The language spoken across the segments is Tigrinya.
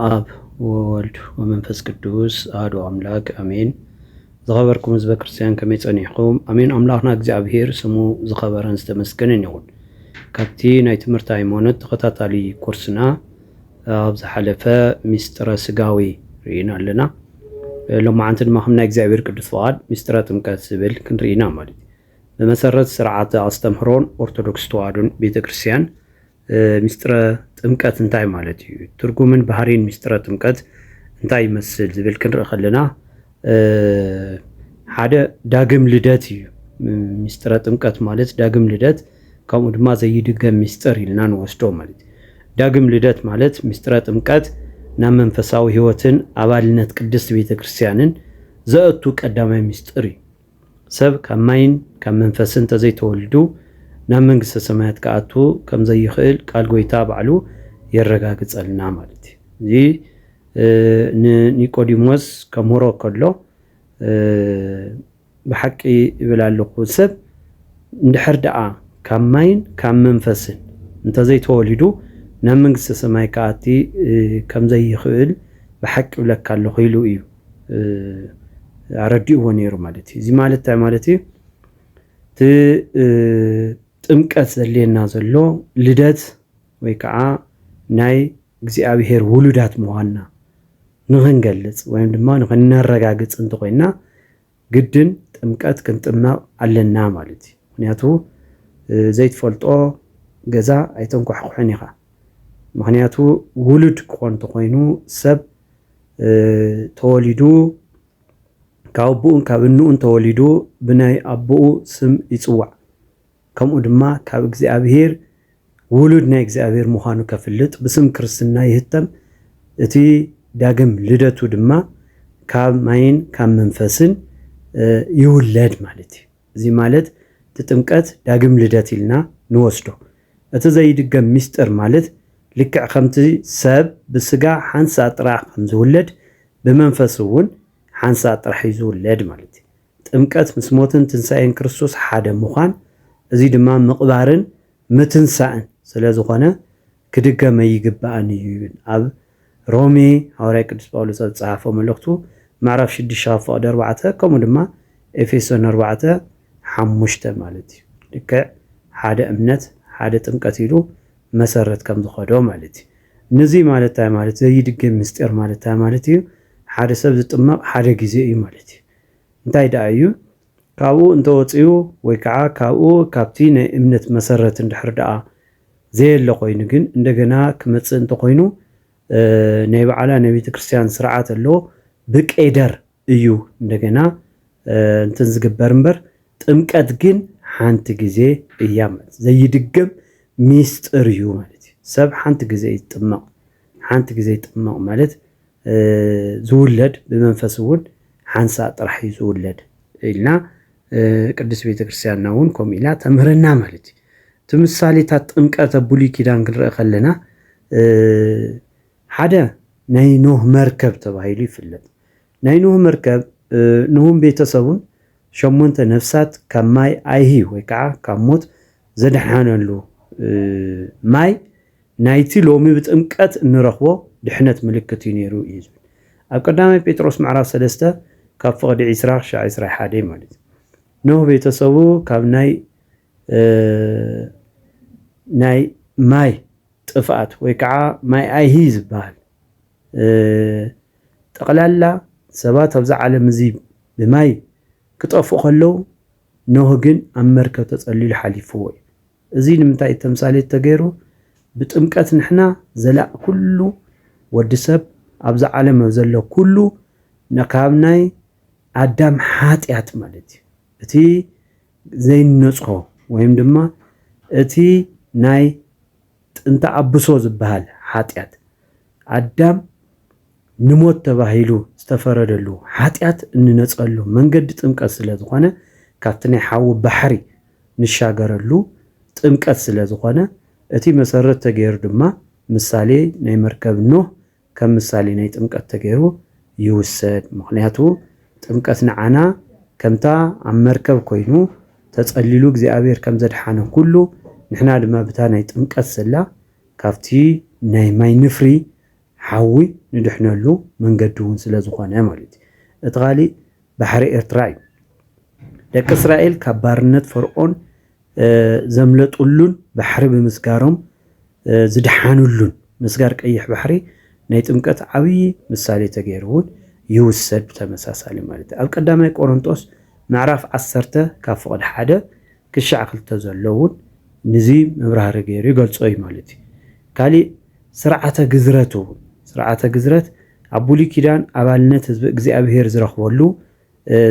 አብ ወወልድ ወመንፈስ ቅዱስ አሐዱ አምላክ አሜን። ዝኸበርኩም ህዝበ ክርስቲያን ከመይ ጸኒሕኩም? አሜን። አምላኽና እግዚአብሔር ስሙ ዝኸበረን ዝተመስገነን ይኹን። ካብቲ ናይ ትምህርቲ ሃይማኖት ተኸታታሊ ኮርስና ኣብ ዝሓለፈ ሚስጥረ ስጋዊ ርኢና ኣለና። ሎማዓንቲ ድማ ከም ናይ እግዚአብሔር ቅዱስ ፍቓድ ሚስጥረ ጥምቀት ዝብል ክንርኢና ማለት እዩ። ብመሰረት ስርዓተ ኣስተምህሮን ኦርቶዶክስ ተዋህዶን ቤተክርስቲያን ሚስጥረ ጥምቀት እንታይ ማለት እዩ፣ ትርጉምን ባህሪን ሚስጥረ ጥምቀት እንታይ ይመስል ዝብል ክንርኢ ከለና ሓደ ዳግም ልደት እዩ። ሚስጥረ ጥምቀት ማለት ዳግም ልደት ከምኡ ድማ ዘይድገም ሚስጥር ኢልና ንወስዶ ማለት እዩ። ዳግም ልደት ማለት ሚስጥረ ጥምቀት ናብ መንፈሳዊ ህይወትን ኣባልነት ቅድስት ቤተክርስቲያንን ዘእቱ ቀዳማይ ሚስጥር እዩ። ሰብ ካብ ማይን ካብ መንፈስን ተዘይተወልዱ ናብ መንግስተ ሰማያት ከኣቱ ከም ዘይኽእል ቃል ጎይታ ባዕሉ የረጋግፀልና ማለት እዩ። እዚ ንኒቆዲሞስ ከምሁሮ ከሎ ብሓቂ ይብል ኣለኹ ሰብ እንድሕር ደኣ ካብ ማይን ካብ መንፈስን እንተዘይተወሊዱ ናብ መንግስተ ሰማይ ከኣቲ ከም ዘይኽእል ብሓቂ ይብለካ ኣለኹ ኢሉ እዩ ኣረዲእዎ ነይሩ ማለት እዩ። እዚ ማለት እንታይ ማለት እዩ? ጥምቀት ዘድልየና ዘሎ ልደት ወይ ከዓ ናይ እግዚአብሔር ውሉዳት ምዃንና ንኽንገልጽ ወይም ድማ ንኽነረጋግጽ እንተኮይንና ግድን ጥምቀት ክንጥመቕ ኣለና ማለት እዩ። ምክንያቱ ዘይትፈልጦ ገዛ ኣይተንኳሕኩሕን ኢኻ። ምክንያቱ ውሉድ ክኾን እንተኮይኑ ሰብ ተወሊዱ ካብ ኣቦኡን ካብ እኑኡን ተወሊዱ ብናይ ኣቦኡ ስም ይፅዋዕ፣ ከምኡ ድማ ካብ እግዚአብሔር ውሉድ ናይ እግዚአብሔር ምዃኑ ከፍልጥ ብስም ክርስትና ይህተም። እቲ ዳግም ልደቱ ድማ ካብ ማይን ካብ መንፈስን ይውለድ ማለት እዩ። እዚ ማለት እቲ ጥምቀት ዳግም ልደት ኢልና ንወስዶ። እቲ ዘይድገም ሚስጥር ማለት ልክዕ ከምቲ ሰብ ብስጋ ሓንሳ ጥራሕ ከም ዝውለድ ብመንፈስ እውን ሓንሳ ጥራሕ እዩ ዝውለድ ማለት እዩ። ጥምቀት ምስ ሞትን ትንሳኤን ክርስቶስ ሓደ ምዃን፣ እዚ ድማ ምቕባርን ምትንሳእን ስለ ዝኾነ ክድገመ ይግባአን እዩ ይብል ኣብ ሮሜ ሐዋርያ ቅዱስ ጳውሎስ ዝፀሓፎ መልእኽቱ ምዕራፍ 6:4 ከምኡ ድማ ኤፌሶን 4:5 ማለት እዩ። ልክዕ ሓደ እምነት ሓደ ጥምቀት ኢሉ መሰረት ከም ዝኸዶ ማለት እዩ። ነዚ ማለት እንታይ ማለት ዘይድገም ምስጢር ማለት እንታይ ማለት እዩ? ሓደ ሰብ ዝጥመቕ ሓደ ግዜ እዩ ማለት እዩ። እንታይ ደኣ እዩ? ካብኡ እንተወፅዩ ወይ ከዓ ካብኡ ካብቲ ናይ እምነት መሰረት እንድሕር ደኣ ዘየለ ኮይኑ ግን እንደገና ክመፅእ እንተኮይኑ ናይ በዓላ ናይ ቤተክርስቲያን ስርዓት ኣሎ። ብቄደር እዩ እንደገና እንትን ዝግበር እምበር ጥምቀት ግን ሓንቲ ግዜ እያ ማለት ዘይድገም ሚስጥር እዩ ማለት እዩ። ሰብ ሓንቲ ግዜ ይጥመቕ፣ ሓንቲ ግዜ ይጥመቕ ማለት ዝውለድ ብመንፈስ እውን ሓንሳ ጥራሕ እዩ ዝውለድ ኢልና ቅድስት ቤተክርስቲያንና እውን ከምኡ ኢላ ተምህረና ማለት እዩ። እቲ ምሳሌታት ጥምቀት ኣብ ብሉይ ኪዳን ክንርኢ ከለና ሓደ ናይ ኖህ መርከብ ተባሂሉ ይፍለጥ። ናይ ኖህ መርከብ ንሁን ቤተሰቡን 8 ነፍሳት ካብ ማይ ኣይሂ ወይ ከዓ ካብ ሞት ዘድሓነሉ ማይ ናይቲ ሎሚ ብጥምቀት እንረኽቦ ድሕነት ምልክት እዩ ነይሩ እዩ ዝብል ኣብ ቀዳማይ ጴጥሮስ ምዕራፍ 3 ካብ ፍቕዲ 20-21 ማለት እዩ። ኖህ ቤተሰቡ ካብ ናይ ማይ ጥፍኣት ወይ ከዓ ማይ ኣይሂ ዝበሃል ጠቕላላ ሰባት ኣብዚ ዓለም እዚ ብማይ ክጠፍኡ ከለው ኖህ ግን ኣብ መርከብ ተፀሊሉ ሓሊፍዎ እዩ። እዚ ንምንታይ ተምሳሌት ተገይሩ? ብጥምቀት ንሕና ዘላእ ኩሉ ወዲ ሰብ ኣብዚ ዓለም ዘሎ ኩሉ ካብ ናይ ኣዳም ሓጢኣት ማለት እዩ እቲ ዘይነፅሆ ወይም ድማ እቲ ናይ ጥንተ ኣብሶ ዝበሃል ሓጢኣት ኣዳም ንሞት ተባሂሉ ዝተፈረደሉ ሓጢኣት እንነፀሉ መንገዲ ጥምቀት ስለ ዝኾነ ካብቲ ናይ ሓዊ ባሕሪ ንሻገረሉ ጥምቀት ስለ ዝኾነ እቲ መሰረት ተገይሩ ድማ ምሳሌ ናይ መርከብ ኖህ ከም ምሳሌ ናይ ጥምቀት ተገይሩ ይውሰድ። ምክንያቱ ጥምቀት ንዓና ከምታ ኣብ መርከብ ኮይኑ ተፀሊሉ እግዚአብሔር ከም ዘድሓነ ኩሉ ንሕና ድማ ብታ ናይ ጥምቀት ዘላ ካብቲ ናይ ማይ ንፍሪ ሓዊ ندحنلو منقدون سلازخوانا مالتي اتغالي بحر إرتراي دك إسرائيل كبارنت فرعون زملطولون بحر بمسكارهم زدحانولون مسكار قيح بحري نايت امكت عوي مثالي تغيرون يوسد بتمساسالي مالتي اب قدامي قرنطوس معرف 10 كاف قد حدا كشع خلته زلون نزي مبرهر غير يغلصوي مالتي كالي سرعته غزرت ابولي كيدان ابالنت حزب እግዚአብሔር ዝረኽበሉ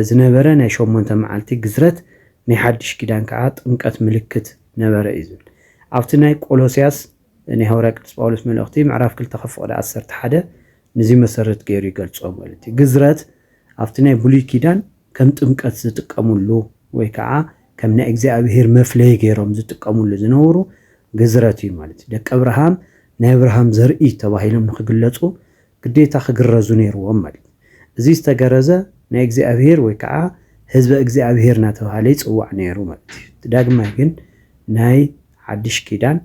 ዝነበረ ናይ 8 መዓልቲ ግዝረት ናይ ሓድሽ ኪዳን ከዓ ጥምቀት ምልክት ነበረ ይዝብል ኣብቲ ናይ ቆሎስያስ ናይ ሐዋርያ ቅዱስ ጳውሎስ መልእኽቲ ምዕራፍ 2 ከፍቆደ 11 ንዚ መሰረት ገይሩ ይገልጾ ማለት እዩ ግዝረት ኣብቲ ናይ ብሉይ ኪዳን ከም ጥምቀት ዝጥቀሙሉ ወይ ከዓ ከም ናይ እግዚአብሔር መፍለይ ገይሮም ዝጥቀሙሉ ዝነበሩ ግዝረት እዩ ማለት እዩ ደቀ አብርሃም ናይ አብርሃም ዘርኢ ተባሂሎም ንኽግለጹ ግዴታ ክግረዙ ነይሩዎም ማለት እዚ ዝተገረዘ ናይ እግዚአብሔር ወይ ከዓ ህዝበ እግዚአብሔር ናተባሃለ ይጽዋዕ ነይሩ ማለት እዩ ዳግማይ ግን ናይ ሓድሽ ኪዳን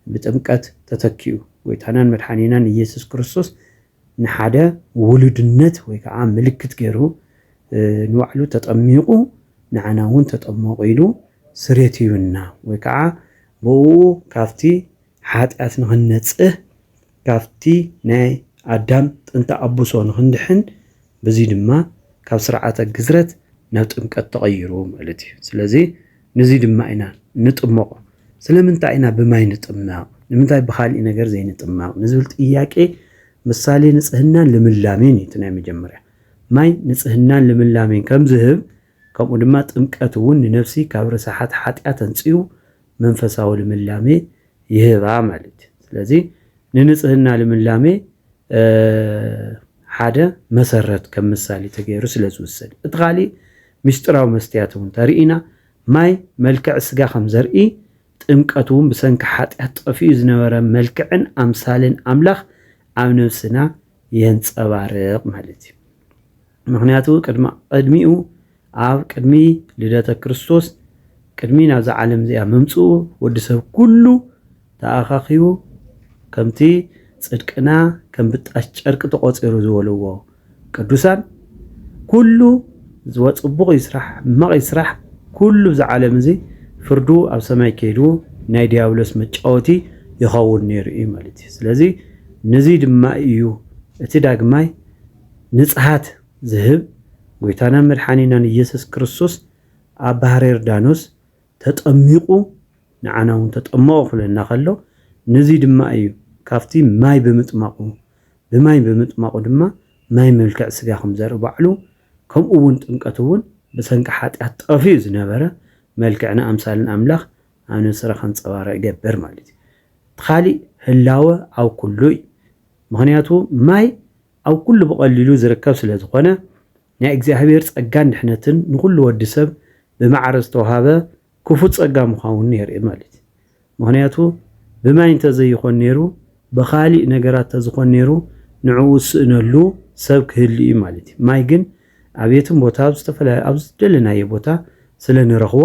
بتمكت تتكيو ويتانان مدحانينان ኢየሱስ ክርስቶስ ንሓደ ውሉድነት ወይ ከዓ ምልክት ገይሩ ንዋዕሉ ተጠሚቁ ንዓናውን ተጠመቁ ኢሉ ስሬትዩና ወይ ከዓ ብኡ ካፍቲ ሓጢአት ንኽነጽህ ካፍቲ ናይ አዳም ጥንተ አቡሶ ንኽንድሕን በዚ ድማ ካብ ስርዓተ ግዝረት ናብ ጥምቀት ተቀይሩ ማለት እዩ ስለዚ ነዚ ድማ ኢና ንጥመቁ ስለምንታይ ኢና በማይ ንጥማቅ ንምንታይ በኻሊ ነገር ዘይ ንጥማቅ ንዝብል ጥያቄ ምሳሌ ንጽህናን ልምላሜን ይትናይ መጀመሪያ ማይ ንጽህናን ልምላሜን ከም ዝህብ ከምኡ ድማ ጥምቀት እውን ንነፍሲ ካብ ርሳሓት ሓጢአት አንጽዩ መንፈሳዊ ልምላሜ ይህባ ማለት ስለዚ ንንጽህና ልምላሜ ሓደ መሰረት ከም ምሳሌ ተገይሩ ስለዝውሰድ እትኻሊ ምስጥራው መስተያቱን ተሪኢና ማይ መልክዕ ስጋ ከም ዘርኢ ጥምቀቱን በሰንከ ሓጢአት ጠፊኡ ዝነበረ መልክዕን አምሳልን አምላኽ ኣብ ነፍስና የንጸባርቕ ማለት እዩ ምክንያቱ ቅድሚኡ ኣብ ቅድሚ ልደተ ክርስቶስ ቅድሚ ናብዛ ዓለም እዚኣ መምጽኡ ወዲሰብ ኩሉ ተኣኻኺቡ ከምቲ ጽድቅና ከም ብጣሽ ጨርቂ ተቆጺሩ ዝበልዎ ቅዱሳን ኩሉ ዝወጽቡቕ ይስራሕ መቕ ይስራሕ ኩሉ ዝዓለም እዚ ፍርዱ ኣብ ሰማይ ከይዱ ናይ ዲያብሎስ መጫወቲ ይኸውን ነይሩ እዩ ማለት እዩ ስለዚ ነዚ ድማ እዩ እቲ ዳግማይ ንጽሃት ዝህብ ጎይታና መድሓኒናን ኢየሱስ ክርስቶስ ኣብ ባህረ ዮርዳኖስ ተጠሚቁ ንዓናውን ተጠመቁ ክለና ከሎ ነዚ ድማ እዩ ካፍቲ ማይ ብምጥማቁ ድማ ማይ መልክዕ ስጋ ከም ዘርኢ ባዕሉ ከምኡ እውን ጥምቀት እውን ብሰንኪ ሓጢአት ጠፊኡ ዝነበረ መልክዕና አምሳልን አምላኽ አነ ስራኸን ጸባራ ይገበር ማለት እዩ ተኻሊ ህላወ ኣብ ኩሉ ምክንያቱ ማይ ኣብ ኩሉ በቀሊሉ ዝርከብ ስለ ዝኾነ ናይ እግዚአብሔር ጸጋን ድሕነትን ንኩሉ ወዲሰብ ብማዕረ ዝተወሃበ ክፉት ጸጋ ምዃኑን የርኢ ማለት ምክንያቱ ብማይ እንተዘይኾን ነይሩ በኻሊ ነገራት ተዝኾን ነይሩ ንዕኡ ስእነሉ ሰብ ክህሊ ማለት እዩ ማይ ግን ኣብየትም ቦታ ዝተፈለየ ኣብ ዝደለናየ ቦታ ስለንረኽቦ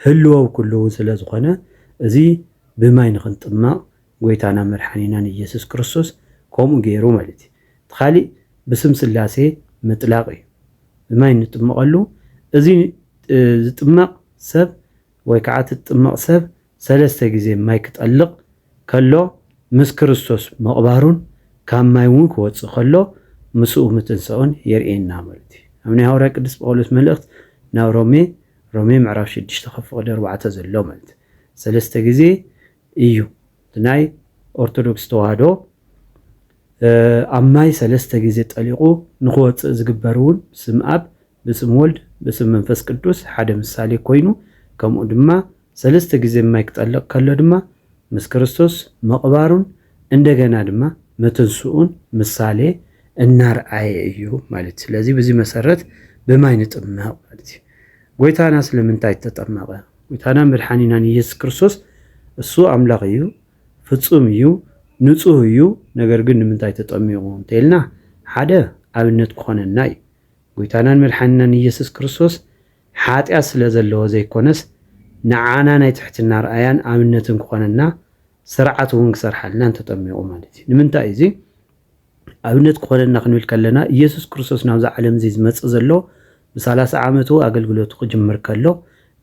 ህልወው ኩሉ ስለ ዝኾነ እዚ ብማይ ንኽንጥማቕ ጎይታና መድሓኒናን ኢየሱስ ክርስቶስ ከምኡ ገይሩ ማለት እዩ ተኻሊ ብስም ስላሴ ምጥላቕ እዩ ብማይ ንጥመቐሉ እዚ ዝጥመቕ ሰብ ወይ ከዓ ትጥመቕ ሰብ ሰለስተ ግዜ ማይ ክጠልቕ ከሎ ምስ ክርስቶስ መቕባሩን ካብ ማይ እውን ክወፅእ ከሎ ምስኡ ምትንስኦን የርእየና ማለት እዩ ኣብ ናይ ሐዋርያ ቅዱስ ጳውሎስ መልእኽት ናብ ሮሜ ምዕራፍ 6 ከፍቆደ 4 ዘሎ ማለት ሰለስተ ግዜ እዩ ናይ ኦርቶዶክስ ተዋህዶ ኣብ ማይ ሰለስተ ግዜ ጠሊቑ ንኽወፅእ ዝግበሩን ብስም አብ ብስም ወልድ ብስም መንፈስ ቅዱስ ሓደ ምሳሌ ኮይኑ ከምኡ ድማ ሰለስተ ግዜ ማይ ክጠልቕ ከሎ ድማ ምስ ክርስቶስ መቕባሩን እንደገና ድማ መትንስኡን ምሳሌ እናርአየ እዩ ማለት ስለዚህ በዚህ መሰረት በማይ ንጥማቕ ማለት እዩ ጎይታና ስለምንታይ ተጠመቐ ጎይታና መድሓኒናን ኢየሱስ ክርስቶስ እሱ አምላኽ እዩ ፍጹም እዩ ንጹህ እዩ ነገር ግን ንምንታይ ተጠሚቑ እንተልና ሓደ ኣብነት ክኾነና እዩ ጎይታናን መድሓኒናን ኢየሱስ ክርስቶስ ሓጢአት ስለ ዘለዎ ዘይኮነስ ንዓና ናይ ትሕትና ረኣያን ኣብነትን ክኾነና ስርዓት እውን ክሰርሓልና ተጠሚቑ ማለት እዩ ንምንታይ እዚ ኣብነት ኮነና ክንብል ከለና ኢየሱስ ክርስቶስ ናብዛ ዓለም እዚ ዝመጽእ ዘሎ ብ30 ዓመቱ ኣገልግሎቱ ክጅምር ከሎ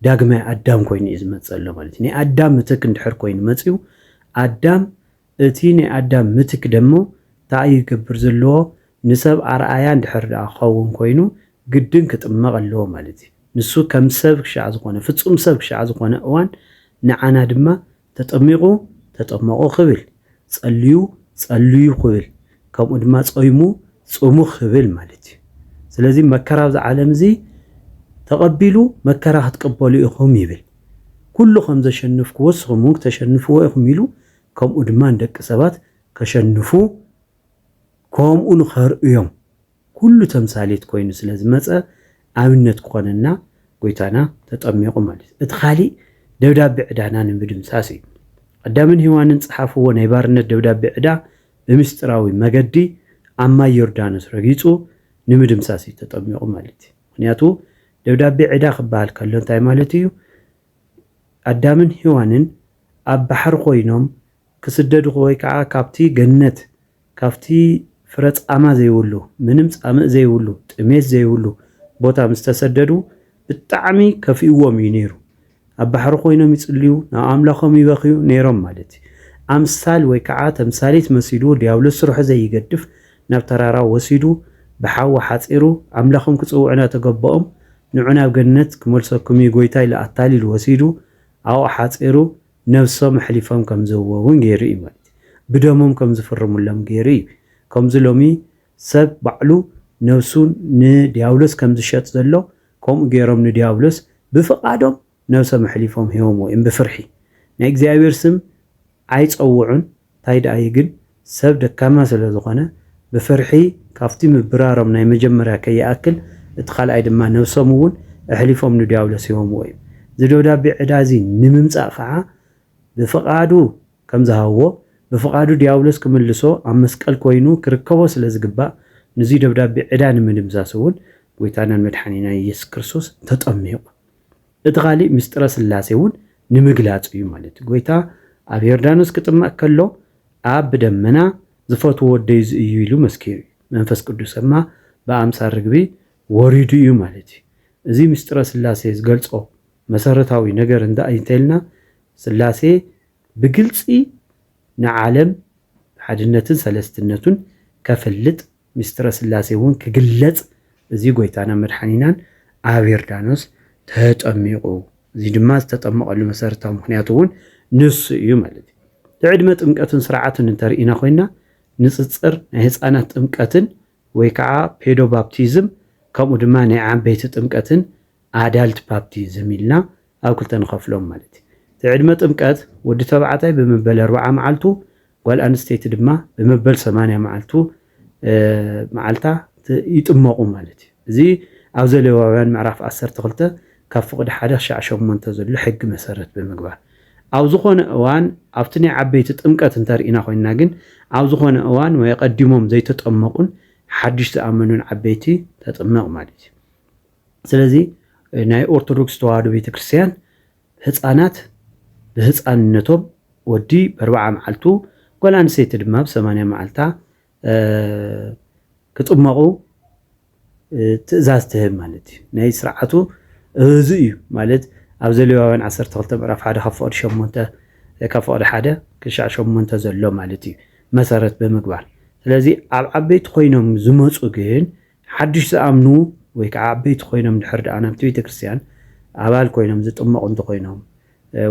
ዳግማይ ኣዳም ኮይኑ እዩ ዝመጽእ ዘሎ ማለት እዩ። ናይ ኣዳም ምትክ እንድሕር ኮይኑ መጽኡ ኣዳም እቲ ናይ ኣዳም ምትክ ደሞ እንታይ ይገብር ዘለዎ ንሰብ ኣርኣያ እንድሕር ደኣ ክኸውን ኮይኑ ግድን ክጥመቕ ኣለዎ ማለት እዩ። ንሱ ከም ሰብ ክሻዕ ዝኾነ ፍጹም ሰብ ክሻዕ ዝኾነ እዋን ንዓና ድማ ተጠሚቑ ተጠመቑ ክብል ጸልዩ ጸልዩ ክብል ከምኡ ድማ ጾይሙ ጾሙ ክብል ማለት እዩ። ስለዚ መከራ ኣብዚ ዓለም እዚ ተቐቢሉ መከራ ክትቀበሉ ኢኹም ይብል። ኩሉ ከም ዘሸንፍክዎ ንስኹም እውን ተሸንፍዎ ኢኹም ኢሉ ከምኡ ድማ ንደቂ ሰባት ከሸንፉ ከምኡ ንኸርእዮም ኩሉ ተምሳሌት ኮይኑ ስለ ዝመፀ ኣብነት ክኾነና ጎይታና ተጠሚቑ ማለት እዩ። እቲ ካሊእ ደብዳቤ ዕዳና ንምድምሳስ እዩ። ኣዳምን ሔዋንን ፀሓፍዎ ናይ ባርነት ደብዳቤ ዕዳ ብምስጢራዊ መገዲ ኣብ ማይ ዮርዳኖስ ረጊፁ ንምድምሳስ እዩ ተጠሚቑ ማለት እዩ። ምክንያቱ ደብዳቤ ዕዳ ክበሃል ከሎ እንታይ ማለት እዩ? ኣዳምን ሔዋንን ኣብ ባሕሪ ኮይኖም ክስደዱ ወይ ከዓ ካብቲ ገነት ካብቲ ፍረ ፃማ ዘይብሉ ምንም ፃምእ ዘይብሉ ጥሜት ዘይብሉ ቦታ ምስ ተሰደዱ ብጣዕሚ ከፊእዎም እዩ ነይሩ። ኣብ ባሕሪ ኮይኖም ይጽልዩ ናብ ኣምላኾም ይበኽዩ ነይሮም ማለት እዩ። ኣምሳል ወይ ከዓ ተምሳሌት መሲሉ ዲያብሎስ ስርሑ ዘይገድፍ ናብ ተራራ ወሲዱ ብሓዊ ሓፂሩ ኣምላኾም ክጽውዑ እናተገበኦም ንዑ ናብ ገነት ክመልሰኩም እዩ ጎይታ ኢሉ ኣታሊሉ ወሲዱ ኣብኡ ሓፂሩ ነብሶም ኣሕሊፎም ከም ዝህብውን ገይሩ እዩ ማለት እዩ። ብደሞም ከም ዝፍርሙሎም ገይሩ እዩ። ከምዚ ሎሚ ሰብ ባዕሉ ነብሱ ንዲያብሎስ ከም ዝሸጥ ዘሎ ከምኡ ገይሮም ንዲያብሎስ ብፍቓዶም ነብሶም ኣሕሊፎም ሂቦም እዮም ብፍርሒ ናይ እግዚኣብሔር ስም ኣይፀውዑን። እንታይ ደኣ ግን ሰብ ደካማ ስለ ዝኾነ ብፍርሒ ካብቲ ምብራሮም ናይ መጀመርያ ከይኣክል እቲ ካልኣይ ድማ ነብሶም እውን ኣሕሊፎም ንዲያብሎስ ሂቦምዎ እዩ። እዚ ደብዳቤ ዕዳ እዚ ንምምፃእ ከዓ ብፍቓዱ ከም ዝሃብዎ ብፍቓዱ ዲያብሎስ ክምልሶ ኣብ መስቀል ኮይኑ ክርከቦ ስለ ዝግባእ ነዚ ደብዳቤ ዕዳ ንምድምሳስ እውን ጎይታናን መድሓኒና ኢየሱስ ክርስቶስ ተጠሚቑ። እቲ ካሊእ ምስጢረ ስላሴ እውን ንምግላፅ እዩ ማለት እዩ። ጎይታ ኣብ ዮርዳኖስ ክጥመቕ ከሎ ኣብ ብደመና ዝፈትዎ ወደይ እዩ ኢሉ መስኪሩ እዩ። መንፈስ ቅዱስ ድማ ብኣምሳል ርግቢ ወሪዱ እዩ ማለት እዩ። እዚ ምስጢረ ስላሴ ዝገልጾ መሰረታዊ ነገር እንታይ እንተኢልና ስላሴ ብግልፂ ንዓለም ሓድነትን ሰለስትነቱን ከፈልጥ ምስጢረ ስላሴ እውን ክግለጽ እዚ ጎይታና መድሓኒናን ኣብ ዮርዳኖስ ተጠሚቑ። እዚ ድማ ዝተጠመቐሉ መሰረታዊ ምክንያቱ እውን ንሱ እዩ ማለት እዩ። ትዕድመ ጥምቀትን ስርዓትን እንተርኢና ኮይና ንፅፅር ናይ ህፃናት ጥምቀትን ወይ ከዓ ፔዶ ባፕቲዝም ከምኡ ድማ ናይ ዓበይቲ ጥምቀትን ኣዳልት ባፕቲዝም ኢልና ኣብ ክልተ ንኸፍሎም ማለት እዩ። ትዕድመ ጥምቀት ወዲ ተባዕታይ በመበል 40 መዓልቱ ጓል ኣንስተይቲ ድማ በመበል 80 መዓልታ ይጥመቑ ማለት እዩ። እዚ ኣብ ዘሌዋውያን ምዕራፍ 12 ካብ ፍቕዲ 1-8 ዘሎ ሕጊ መሰረት ብምግባር ኣብ ዝኾነ እዋን ኣብቲ ናይ ዓበይቲ ጥምቀት እንተርኢና ኮይና ግን ኣብ ዝኾነ እዋን ወይ ቀዲሞም ዘይተጠመቁን ሓድሽ ዝኣመኑን ዓበይቲ ተጥመቕ ማለት እዩ። ስለዚ ናይ ኦርቶዶክስ ተዋህዶ ቤተክርስትያን ህፃናት ብህፃንነቶም ወዲ ብ40 መዓልቱ ጓል ኣንስተይቲ ድማ ብ80 መዓልታ ክጥመቑ ትእዛዝ ትህብ ማለት እዩ። ናይ ስርዓቱ እዚ እዩ ማለት ኣብ ዘሌዋውያን 12 ምዕራፍ 1 ካብ ፍቕዲ 1-8 ዘሎ ማለት እዩ መሰረት ብምግባር። ስለዚ ኣብ ዓበይቲ ኮይኖም ዝመፁ ግን ሓድሽ ዝኣምኑ ወይ ከዓ ዓበይቲ ኮይኖም ድሕር ደኣ ናብቲ ቤተክርስትያን ኣባል ኮይኖም ዝጥመቑ እንተኮይኖም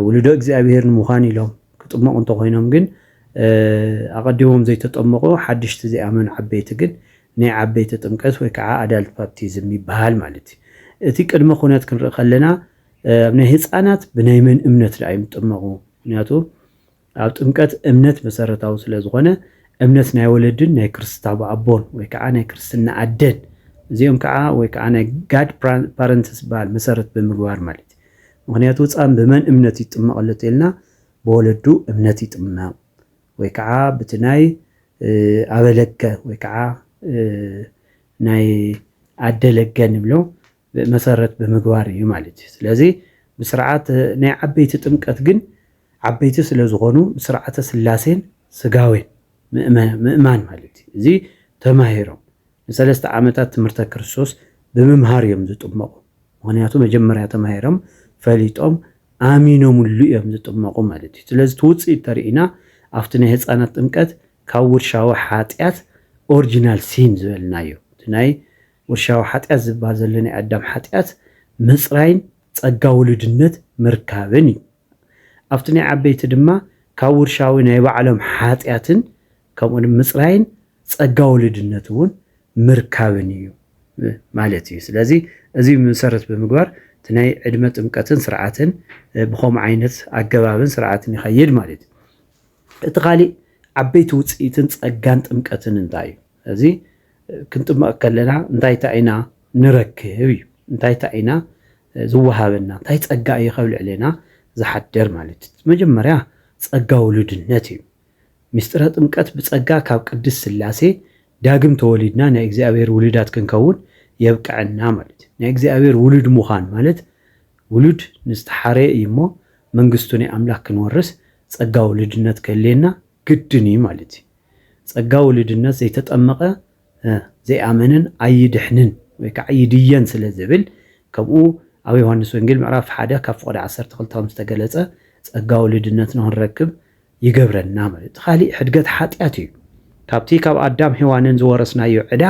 ውሉዶ እግዚኣብሔር ንምዃን ኢሎም ክጥመቑ እንተኮይኖም ግን ኣቐዲሞም ዘይተጠመቑ ሓድሽቲ ዘይኣመኑ ዓበይቲ ግን ናይ ዓበይቲ ጥምቀት ወይ ከዓ ኣዳልት ባፕቲዝም ይበሃል ማለት እዩ። እቲ ቅድመ ኩነት ክንርኢ ከለና ኣብ ናይ ህፃናት ብናይ መን እምነት ደኣ ይጥመቑ? ምክንያቱ ኣብ ጥምቀት እምነት መሰረታዊ ስለ ዝኾነ እምነት ናይ ወለድን ናይ ክርስታ ኣቦን ወይ ከዓ ናይ ክርስትና ኣደን እዚኦም ከዓ ወይ ከዓ ናይ ጋድ ፓረንትስ በሃል መሰረት ብምግባር ማለት እዩ። ምክንያቱ ህፃን ብመን እምነት ይጥመቕ ኢልና ብወለዱ እምነት ይጥመቕ ወይ ከዓ በቲ ናይ ኣበለገ ወይ ከዓ ናይ ኣደለገ ንብሎ መሰረት ብምግባር እዩ ማለት እዩ። ስለዚ ብስርዓት ናይ ዓበይቲ ጥምቀት ግን ዓበይቲ ስለ ዝኾኑ ብስርዓተ ስላሴን ስጋዌን ምእማን ማለት እዩ። እዚ ተማሂሮም ንሰለስተ ዓመታት ትምህርተ ክርስቶስ ብምምሃር እዮም ዝጥመቁ ምክንያቱ መጀመርያ ተማሂሮም ፈሊጦም ኣሚኖምሉ እዮም ዝጥመቁ ማለት እዩ ስለዚ ትውፅኢት ተርኢና ኣብቲ ናይ ህፃናት ጥምቀት ካብ ውርሻዊ ሓጢአት ኦሪጂናል ሲን ዝበልናዮ እቲ ናይ ውርሻዊ ሓጢአት ዝበሃል ዘሎ ናይ ኣዳም ሓጢአት ምፅራይን ፀጋ ውሉድነት ምርካብን እዩ ኣብቲ ናይ ዓበይቲ ድማ ካብ ውርሻዊ ናይ ባዕሎም ሓጢአትን ከምኡ ምፅራይን ፀጋ ውሉድነት እውን ምርካብን እዩ ማለት እዩ ስለዚ እዚ መሰረት ብምግባር እቲ ናይ ዕድመ ጥምቀትን ስርዓትን ብከምኡ ዓይነት ኣገባብን ስርዓትን ይኸይድ ማለት እዩ እቲ ካሊእ ዓበይቲ ውፅኢትን ፀጋን ጥምቀትን እንታይ እዩ እዚ ክንጥመቕ ከለና እንታይ ኢና ንረክብ እዩ እንታይ ኢና ዝወሃበና እንታይ ፀጋ እዩ ካብ ልዕለና ዝሓድር ማለት እዩ መጀመርያ ፀጋ ውሉድነት እዩ ምስጢረ ጥምቀት ብፀጋ ካብ ቅድስ ስላሴ ዳግም ተወሊድና ናይ እግዚአብሔር ውሉዳት ክንከውን የብቃዕና ማለት እዩ ናይ እግዚአብሔር ውሉድ ምዃን ማለት ውሉድ ንዝተሓረየ እዩ እሞ መንግስቱ ናይ ኣምላክ ክንወርስ ፀጋ ውሉድነት ከለና ግድን እዩ ማለት እዩ ፀጋ ውሉድነት ዘይተጠመቐ ዘይኣመንን ኣይድሕንን ወይ ከዓ ይድየን ስለ ዝብል ከምኡ ኣብ ዮሃንስ ወንጌል ምዕራፍ 1 ካብ ፍቕዲ 12 ከም ዝተገለጸ ፀጋ ውሉድነት ንኽንረክብ ይገብረና ማለት እዩ ካሊእ ሕድገት ሓጢአት እዩ ካብቲ ካብ ኣዳም ሔዋንን ዝወረስናዮ ዕዳ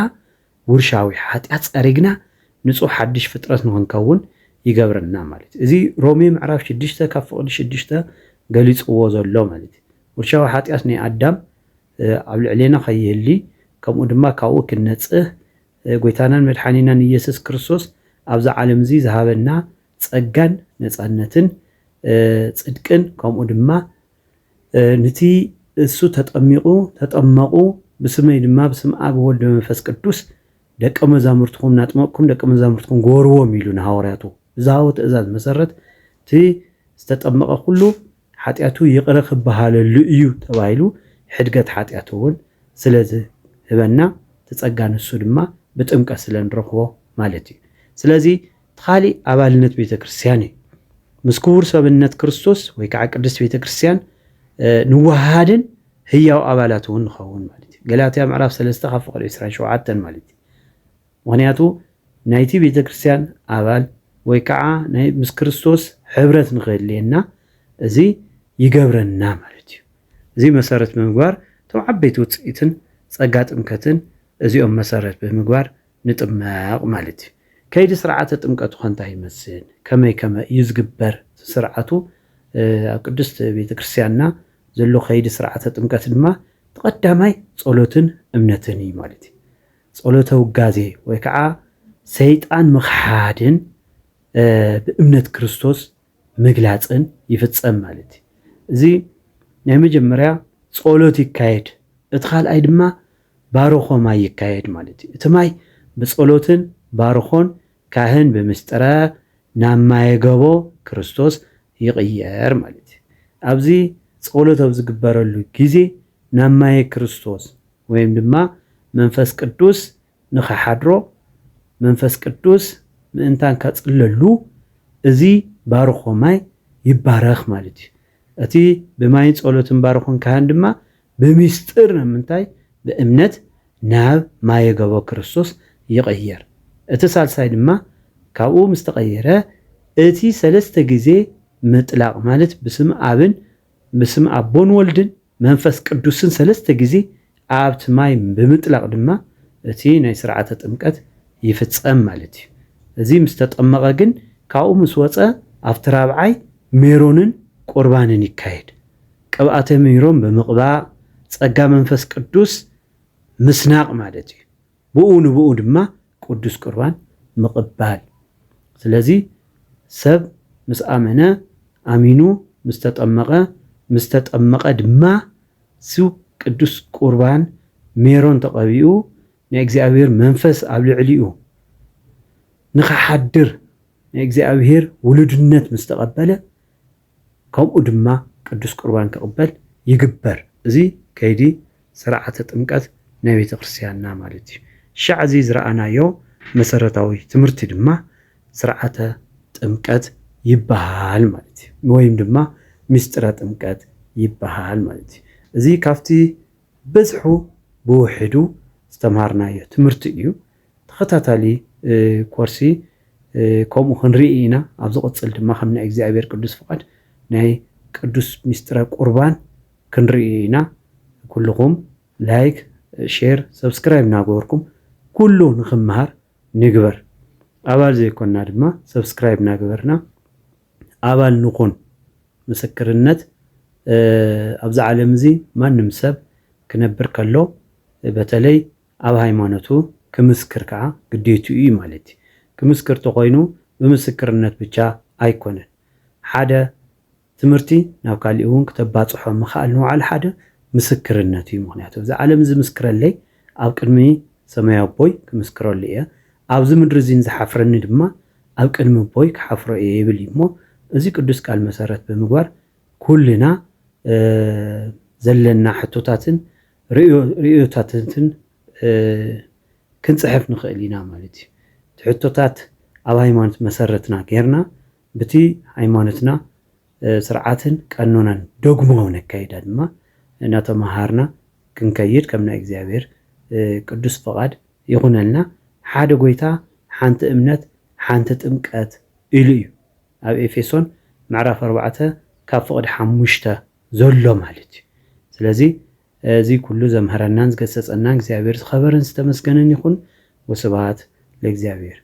ውርሻዊ ሓጢአት ፀሪግና ንጹህ ሓድሽ ፍጥረት ንኽንከውን ይገብረና ማለት እዩ እዚ ሮሜ ምዕራፍ 6 ካብ ፍቕዲ 6 ገሊፅዎ ዘሎ ማለት እዩ ውርሻዊ ሓጢአት ናይ ኣዳም ኣብ ልዕሌና ከይህሊ ከምኡ ድማ ካብኡ ክንነፅህ ጎይታናን መድሓኒናን ኢየሱስ ክርስቶስ ኣብዚ ዓለም እዚ ዝሃበና ፀጋን ነፃነትን ፅድቅን ከምኡ ድማ ነቲ እሱ ተጠመቁ ብስመይ ድማ ብስም ኣብ ወልድ መንፈስ ቅዱስ ደቀ መዛሙርትኩም ናጥመቅኩም ደቀ መዛሙርትኩም ጎርዎም ኢሉ ንሃዋርያቱ ብዝሃቦ ትእዛዝ መሰረት እቲ ዝተጠመቀ ኩሉ ሓጢአቱ ይቅረ ክበሃለሉ እዩ ተባሂሉ ሕድገት ሓጢአቱ እውን ስለዝህበና ተፀጋ ንሱ ድማ ብጥምቀት ስለንረክቦ ማለት እዩ ስለዚ ካሊእ ኣባልነት ቤተክርስትያን እዩ ምስ ክቡር ሰብነት ክርስቶስ ወይ ከዓ ቅድስት ቤተክርስትያን ንወሃድን ህያው ኣባላት እውን ንኸውን ማለት እዩ ገላትያ ምዕራፍ 3 ካብ ፍቕዲ 27 ማለት እዩ ምክንያቱ ናይቲ ቤተክርስትያን ኣባል ወይ ከዓ ናይ ምስ ክርስቶስ ሕብረት ንኽህልየና እዚ ይገብረና ማለት እዩ እዚ መሰረት ብምግባር እቶም ዓበይቲ ውፅኢትን ፀጋ ጥምቀትን እዚኦም መሰረት ብምግባር ንጥመቕ ማለት እዩ ከይዲ ስርዓተ ጥምቀቱ እንታይ ይመስል ከመይ እዩ ዝግበር ስርዓቱ ኣብ ቅድስት ቤተክርስትያንና ዘሎ ከይዲ ስርዓተ ጥምቀት ድማ ተቀዳማይ ጸሎትን እምነትን እዩ ማለት እዩ ጸሎተ ውጋዜ ወይ ከዓ ሰይጣን ምኽሓድን ብእምነት ክርስቶስ ምግላፅን ይፍጸም ማለት እዩ እዚ ናይ መጀመርያ ጸሎት ይካየድ እቲ ካልኣይ ድማ ባርኾ ማይ ይካየድ ማለት እዩ እቲ ማይ ብጸሎትን ባርኾን ካህን ብምስጥረ ናብ ማየ ገቦ ክርስቶስ ይቕየር ማለት እዩ ኣብዚ ጸሎት ኣብ ዝግበረሉ ግዜ ናብ ማየ ክርስቶስ ወይም ድማ መንፈስ ቅዱስ ንኸሓድሮ መንፈስ ቅዱስ ምእንታን ካጽለሉ እዚ ባርኾ ማይ ይባረኽ ማለት እዩ እቲ ብማይ ጸሎትን ባርኾን ካህን ድማ ብምስጥር ንምንታይ ብእምነት ናብ ማየ ገቦ ክርስቶስ ይቕየር እቲ ሳልሳይ ድማ ካብኡ ምስ ተቐየረ እቲ ሰለስተ ግዜ ምጥላቕ ማለት ብስም ኣብን ብስም ኣቦን ወልድን መንፈስ ቅዱስን ሰለስተ ግዜ ኣብቲ ማይ ብምጥላቕ ድማ እቲ ናይ ስርዓተ ጥምቀት ይፍጸም ማለት እዩ እዚ ምስ ተጠመቐ ግን ካብኡ ምስ ወፀ ኣብቲ ራብዓይ ሜሮንን ቁርባንን ይካየድ ቅብኣተ ሜሮን ብምቕባእ ፀጋ መንፈስ ቅዱስ ምስናቕ ማለት እዩ ብኡ ንብኡ ድማ ቅዱስ ቁርባን ምቕባል ስለዚ ሰብ ምስ ኣመነ ኣሚኑ ምስ ተጠመቐ ድማ ሱ ቅዱስ ቁርባን ሜሮን ተቐቢኡ ናይ እግዚአብሔር መንፈስ ኣብ ልዕሊኡ ንኸሓድር ናይ እግዚአብሔር ውሉድነት ምስ ተቐበለ ከምኡ ድማ ቅዱስ ቁርባን ክቕበል ይግበር እዚ ከይዲ ስርዓተ ጥምቀት ናይ ቤተ ክርስቲያንና ማለት እዩ ሻዕ እዚ ዝረኣናዮ መሰረታዊ ትምህርቲ ድማ ስርዓተ ጥምቀት ይበሃል ማለት እዩ ወይም ድማ ምስጢረ ጥምቀት ይበሃል ማለት እዩ እዚ ካብቲ በዝሑ ብውሕዱ ዝተምሃርናዮ ትምህርቲ እዩ ተኸታታሊ ኮርሲ ከምኡ ክንርኢ ኢና ኣብ ዝቕፅል ድማ ከም ናይ እግዚኣብሔር ቅዱስ ፍቃድ ናይ ቅዱስ ሚስጥረ ቁርባን ክንርኢ ኢና ኩልኩም ላይክ ሼር ሰብስክራይብ እናገበርኩም ኩሉ ንክምሃር ንግበር ኣባል ዘይኮንና ድማ ሰብስክራይብ እናገበርና ኣባል ንኹን ምስክርነት ኣብዚ ዓለም እዚ ማንም ሰብ ክነብር ከሎ በተለይ ኣብ ሃይማኖቱ ክምስክር ከዓ ግዴቱ እዩ ማለት እዩ ክምስክር ተኮይኑ ብምስክርነት ብቻ ኣይኮነን ሓደ ትምህርቲ ናብ ካሊእ እውን ክተባፅሖ ምኽኣል ንባዕሉ ሓደ ምስክርነት እዩ ምክንያቱ እዚ ዓለም እዚ ምስክረለይ ኣብ ቅድሚ ሰማያዊ ቦይ ክምስክረሉ እየ ኣብዚ ምድሪ እዚ ዝሓፍረኒ ድማ ኣብ ቅድሚ ቦይ ክሓፍሮ እየ ይብል እዩ እሞ እዚ ቅዱስ ቃል መሰረት ብምግባር ኩልና ዘለና ሕቶታትን ርእዮታትን ክንፅሕፍ ንኽእል ኢና ማለት እዩ ሕቶታት ኣብ ሃይማኖት መሰረትና ጌርና በቲ ሃይማኖትና ስርዓትን ቀኖናን ዶግማውን ኣካይዳ ድማ እናተማሃርና ክንከይድ ከም ናይ እግዚኣብሔር ቅዱስ ፍቃድ ይኹነልና ሓደ ጎይታ ሓንቲ እምነት ሓንቲ ጥምቀት ኢሉ እዩ ኣብ ኤፌሶን ምዕራፍ 4 ካብ ፍቅዲ 5 ዘሎ ማለት እዩ ስለዚ እዚ ኩሉ ዘምሃረናን ዝገሰጸናን እግዚኣብሔር ዝኸበረን ዝተመስገነን ይኹን ወስብሐት ለእግዚአብሔር